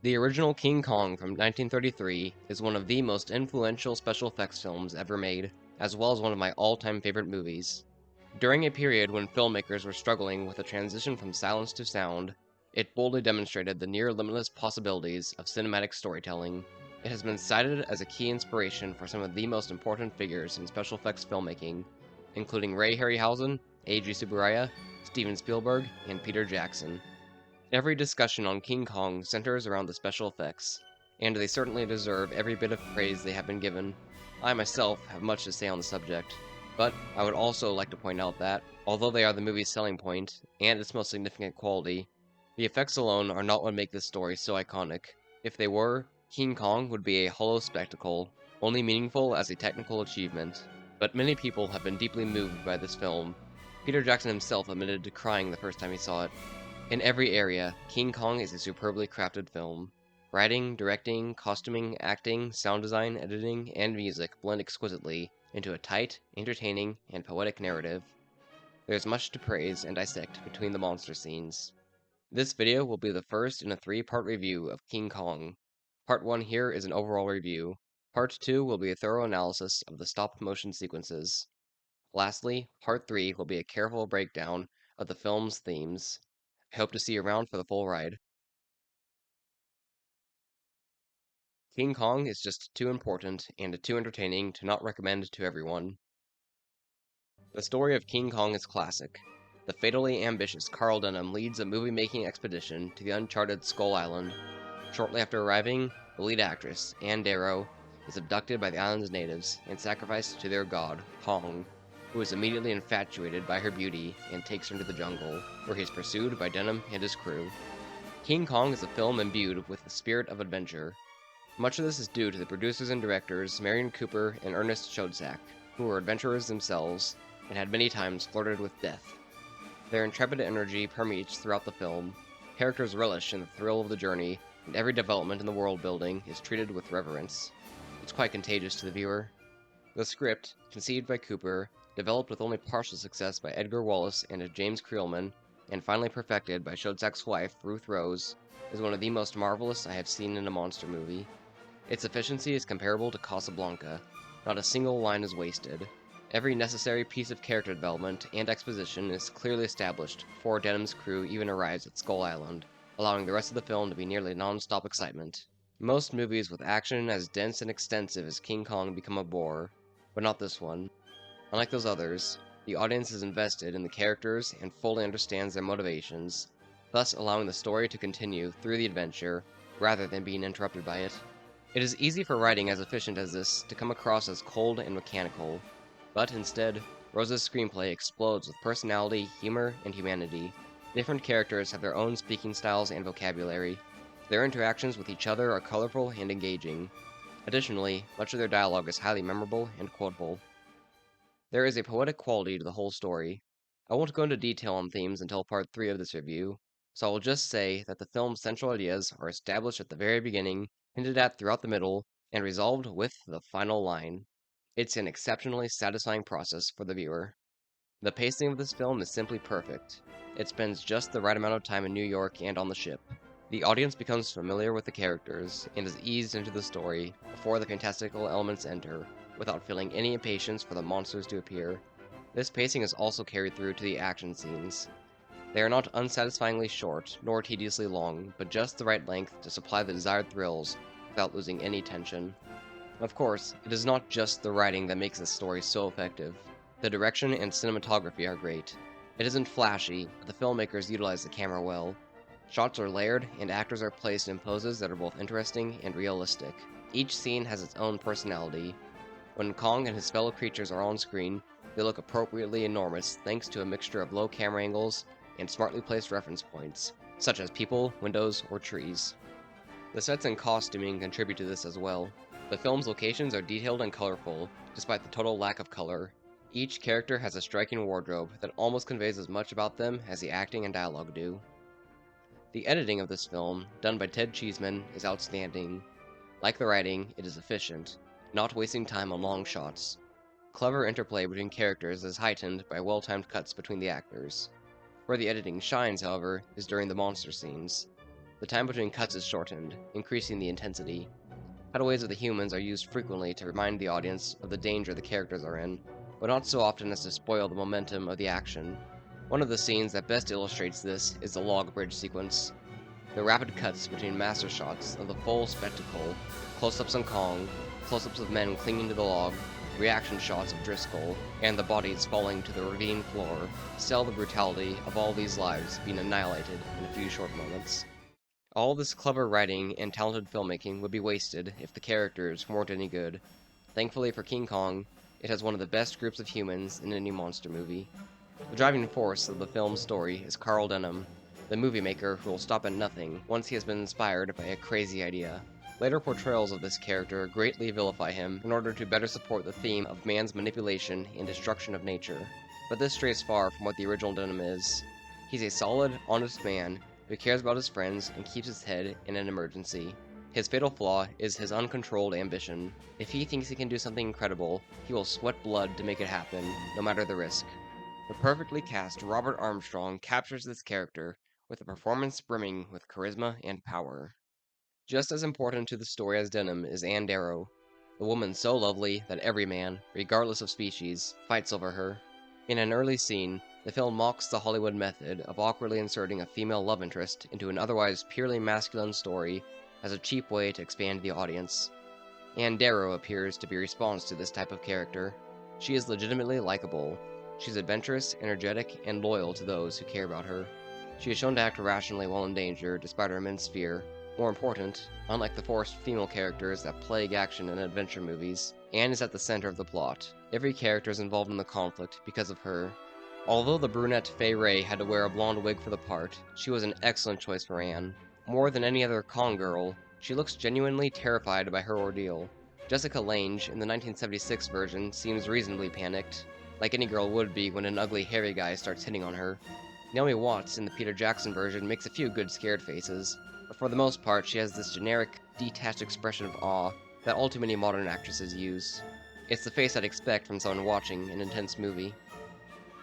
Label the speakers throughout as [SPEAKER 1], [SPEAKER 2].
[SPEAKER 1] The original King Kong from 1933 is one of the most influential special effects films ever made, as well as one of my all-time favorite movies. During a period when filmmakers were struggling with the transition from silence to sound, it boldly demonstrated the near limitless possibilities of cinematic storytelling. It has been cited as a key inspiration for some of the most important figures in special effects filmmaking, including Ray Harryhausen, Eiji Tsuburaya, Steven Spielberg, and Peter Jackson. Every discussion on King Kong centers around the special effects, and they certainly deserve every bit of praise they have been given. I myself have much to say on the subject, but I would also like to point out that, although they are the movie's selling point and its most significant quality, the effects alone are not what make this story so iconic. If they were, King Kong would be a hollow spectacle, only meaningful as a technical achievement. But many people have been deeply moved by this film. Peter Jackson himself admitted to crying the first time he saw it. In every area, King Kong is a superbly crafted film. Writing, directing, costuming, acting, sound design, editing, and music blend exquisitely into a tight, entertaining, and poetic narrative. There's much to praise and dissect between the monster scenes. This video will be the first in a 3-part review of King Kong. Part 1 here is an overall review. Part 2 will be a thorough analysis of the stop-motion sequences. Lastly, Part 3 will be a careful breakdown of the film's themes. I hope to see you around for the full ride. King Kong is just too important and too entertaining to not recommend to everyone. The story of King Kong is classic. The fatally ambitious Carl Denham leads a movie-making expedition to the uncharted Skull Island. Shortly after arriving, the lead actress, Ann Darrow, is abducted by the island's natives and sacrificed to their god, Kong, who is immediately infatuated by her beauty and takes her into the jungle, where he is pursued by Denham and his crew. King Kong is a film imbued with the spirit of adventure. Much of this is due to the producers and directors Marion Cooper and Ernest Schoedsack, who were adventurers themselves and had many times flirted with death. Their intrepid energy permeates throughout the film. Characters relish in the thrill of the journey, and every development in the world building is treated with reverence. It's quite contagious to the viewer. The script, conceived by Cooper, developed with only partial success by Edgar Wallace and James Creelman, and finally perfected by Schoedsack's wife, Ruth Rose, is one of the most marvelous I have seen in a monster movie. Its efficiency is comparable to Casablanca. Not a single line is wasted. Every necessary piece of character development and exposition is clearly established before Denham's crew even arrives at Skull Island, allowing the rest of the film to be nearly non-stop excitement. Most movies with action as dense and extensive as King Kong become a bore, but not this one. Unlike those others, the audience is invested in the characters and fully understands their motivations, thus allowing the story to continue through the adventure rather than being interrupted by it. It is easy for writing as efficient as this to come across as cold and mechanical, but instead, Rose's screenplay explodes with personality, humor, and humanity. Different characters have their own speaking styles and vocabulary. Their interactions with each other are colorful and engaging. Additionally, much of their dialogue is highly memorable and quotable. There is a poetic quality to the whole story. I won't go into detail on themes until part 3 of this review, so I will just say that the film's central ideas are established at the very beginning, hinted at throughout the middle, and resolved with the final line. It's an exceptionally satisfying process for the viewer. The pacing of this film is simply perfect. It spends just the right amount of time in New York and on the ship. The audience becomes familiar with the characters and is eased into the story before the fantastical elements enter, without feeling any impatience for the monsters to appear. This pacing is also carried through to the action scenes. They are not unsatisfyingly short, nor tediously long, but just the right length to supply the desired thrills without losing any tension. Of course, it is not just the writing that makes this story so effective. The direction and cinematography are great. It isn't flashy, but the filmmakers utilize the camera well. Shots are layered, and actors are placed in poses that are both interesting and realistic. Each scene has its own personality. When Kong and his fellow creatures are on screen, they look appropriately enormous thanks to a mixture of low camera angles and smartly placed reference points, such as people, windows, or trees. The sets and costuming contribute to this as well. The film's locations are detailed and colorful, despite the total lack of color. Each character has a striking wardrobe that almost conveys as much about them as the acting and dialogue do. The editing of this film, done by Ted Cheeseman, is outstanding. Like the writing, it is efficient, not wasting time on long shots. Clever interplay between characters is heightened by well-timed cuts between the actors. Where the editing shines, however, is during the monster scenes. The The time between cuts is shortened, increasing the intensity. Cutaways of the humans are used frequently to remind the audience of the danger the characters are in, but not so often as to spoil the momentum of the action. One of the scenes that best illustrates this is the log bridge sequence. The rapid cuts between master shots of the full spectacle, close-ups on Kong, close-ups of men clinging to the log, reaction shots of Driscoll, and the bodies falling to the ravine floor, sell the brutality of all these lives being annihilated in a few short moments. All this clever writing and talented filmmaking would be wasted if the characters weren't any good. Thankfully for King Kong, it has one of the best groups of humans in any monster movie. The driving force of the film's story is Carl Denham, the movie maker who will stop at nothing once he has been inspired by a crazy idea. Later portrayals of this character greatly vilify him in order to better support the theme of man's manipulation and destruction of nature. But this strays far from what the original Denham is. He's a solid, honest man who cares about his friends and keeps his head in an emergency. His fatal flaw is his uncontrolled ambition. If he thinks he can do something incredible, he will sweat blood to make it happen, no matter the risk. The perfectly cast Robert Armstrong captures this character with a performance brimming with charisma and power. Just as important to the story as Denham is Ann Darrow, the woman so lovely that every man, regardless of species, fights over her. In an early scene, the film mocks the Hollywood method of awkwardly inserting a female love interest into an otherwise purely masculine story as a cheap way to expand the audience. Ann Darrow appears to be a response to this type of character. She is legitimately likable. She's adventurous, energetic, and loyal to those who care about her. She is shown to act rationally while in danger despite her immense fear. More important, unlike the forced female characters that plague action in adventure movies, Anne is at the center of the plot. Every character is involved in the conflict because of her. Although the brunette Fay Wray had to wear a blonde wig for the part, she was an excellent choice for Anne. More than any other Kong girl, she looks genuinely terrified by her ordeal. Jessica Lange, in the 1976 version, seems reasonably panicked, like any girl would be when an ugly hairy guy starts hitting on her. Naomi Watts, in the Peter Jackson version, makes a few good scared faces, but for the most part she has this generic, detached expression of awe that all too many modern actresses use. It's the face I'd expect from someone watching an intense movie.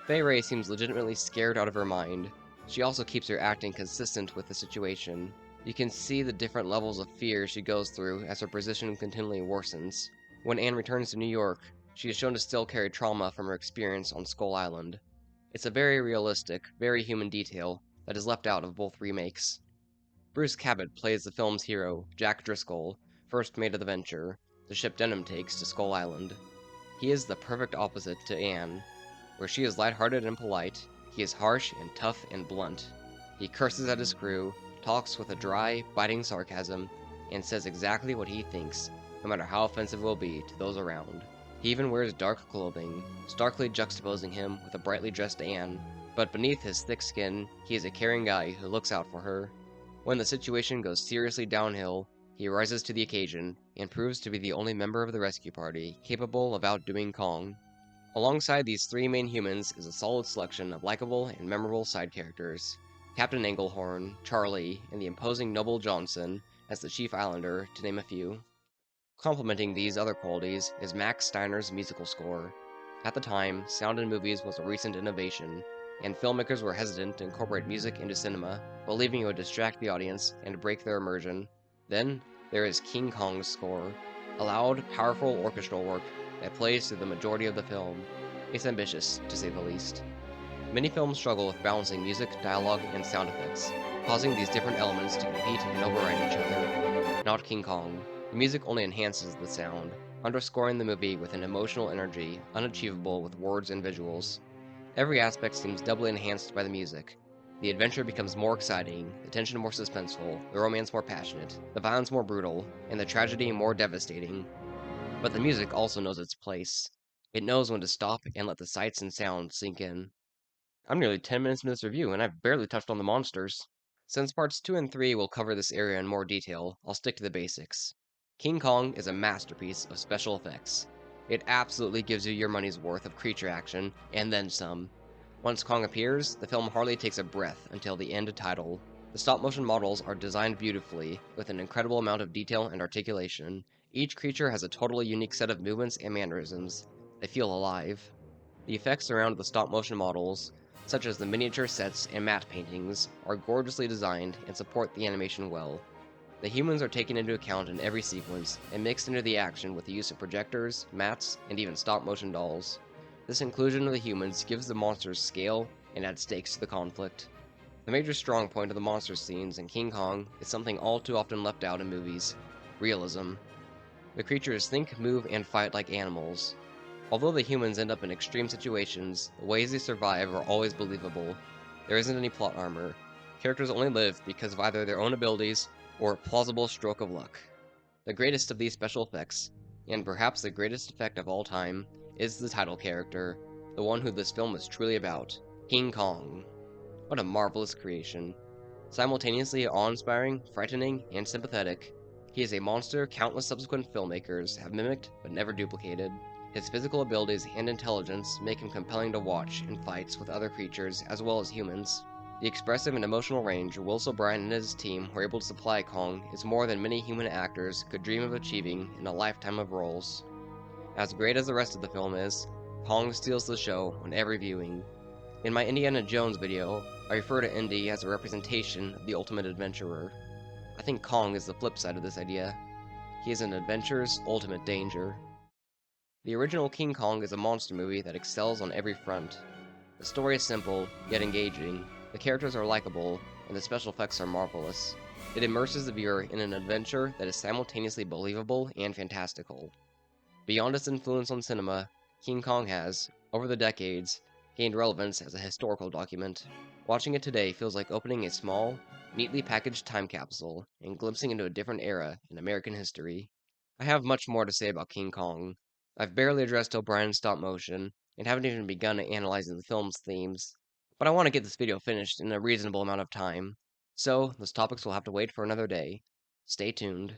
[SPEAKER 1] Fay Wray seems legitimately scared out of her mind. She also keeps her acting consistent with the situation. You can see the different levels of fear she goes through as her position continually worsens. When Anne returns to New York, she is shown to still carry trauma from her experience on Skull Island. It's a very realistic, very human detail that is left out of both remakes. Bruce Cabot plays the film's hero, Jack Driscoll, first mate of the Venture, the ship Denham takes to Skull Island. He is the perfect opposite to Anne. Where she is lighthearted and polite, he is harsh and tough and blunt. He curses at his crew, talks with a dry, biting sarcasm, and says exactly what he thinks, no matter how offensive it will be to those around. He even wears dark clothing, starkly juxtaposing him with a brightly dressed Anne, but beneath his thick skin, he is a caring guy who looks out for her. When the situation goes seriously downhill, he rises to the occasion and proves to be the only member of the rescue party capable of outdoing Kong. Alongside these three main humans is a solid selection of likable and memorable side characters. Captain Englehorn, Charlie, and the imposing Noble Johnson as the Chief Islander, to name a few. Complementing these other qualities is Max Steiner's musical score. At the time, sound in movies was a recent innovation, and filmmakers were hesitant to incorporate music into cinema, believing it would distract the audience and break their immersion. Then, there is King Kong's score, a loud, powerful orchestral work that plays through the majority of the film. It's ambitious, to say the least. Many films struggle with balancing music, dialogue, and sound effects, causing these different elements to compete and override each other. Not King Kong. The music only enhances the sound, underscoring the movie with an emotional energy unachievable with words and visuals. Every aspect seems doubly enhanced by the music. The adventure becomes more exciting, the tension more suspenseful, the romance more passionate, the violence more brutal, and the tragedy more devastating. But the music also knows its place. It knows when to stop and let the sights and sounds sink in. I'm nearly 10 minutes into this review, and I've barely touched on the monsters. Since parts 2 and 3 will cover this area in more detail, I'll stick to the basics. King Kong is a masterpiece of special effects. It absolutely gives you your money's worth of creature action, and then some. Once Kong appears, the film hardly takes a breath until the end title. The stop-motion models are designed beautifully, with an incredible amount of detail and articulation. Each creature has a totally unique set of movements and mannerisms. They feel alive. The effects around the stop-motion models, such as the miniature sets and matte paintings, are gorgeously designed and support the animation well. The humans are taken into account in every sequence and mixed into the action with the use of projectors, mats, and even stop-motion dolls. This inclusion of the humans gives the monsters scale and adds stakes to the conflict. The major strong point of the monster scenes in King Kong is something all too often left out in movies: realism. The creatures think, move, and fight like animals. Although the humans end up in extreme situations, the ways they survive are always believable. There isn't any plot armor. Characters only live because of either their own abilities or a plausible stroke of luck. The greatest of these special effects, and perhaps the greatest effect of all time, is the title character, the one who this film is truly about: King Kong. What a marvelous creation. Simultaneously awe-inspiring, frightening, and sympathetic, he is a monster countless subsequent filmmakers have mimicked but never duplicated. His physical abilities and intelligence make him compelling to watch in fights with other creatures as well as humans. The expressive and emotional range Willis O'Brien and his team were able to supply Kong is more than many human actors could dream of achieving in a lifetime of roles. As great as the rest of the film is, Kong steals the show on every viewing. In my Indiana Jones video, I refer to Indy as a representation of the ultimate adventurer. I think Kong is the flip side of this idea. He is an adventure's ultimate danger. The original King Kong is a monster movie that excels on every front. The story is simple, yet engaging, the characters are likable, and the special effects are marvelous. It immerses the viewer in an adventure that is simultaneously believable and fantastical. Beyond its influence on cinema, King Kong has, over the decades, gained relevance as a historical document. Watching it today feels like opening a small, neatly packaged time capsule and glimpsing into a different era in American history. I have much more to say about King Kong. I've barely addressed O'Brien's stop motion, and haven't even begun analyzing the film's themes. But I want to get this video finished in a reasonable amount of time, so those topics will have to wait for another day. Stay tuned.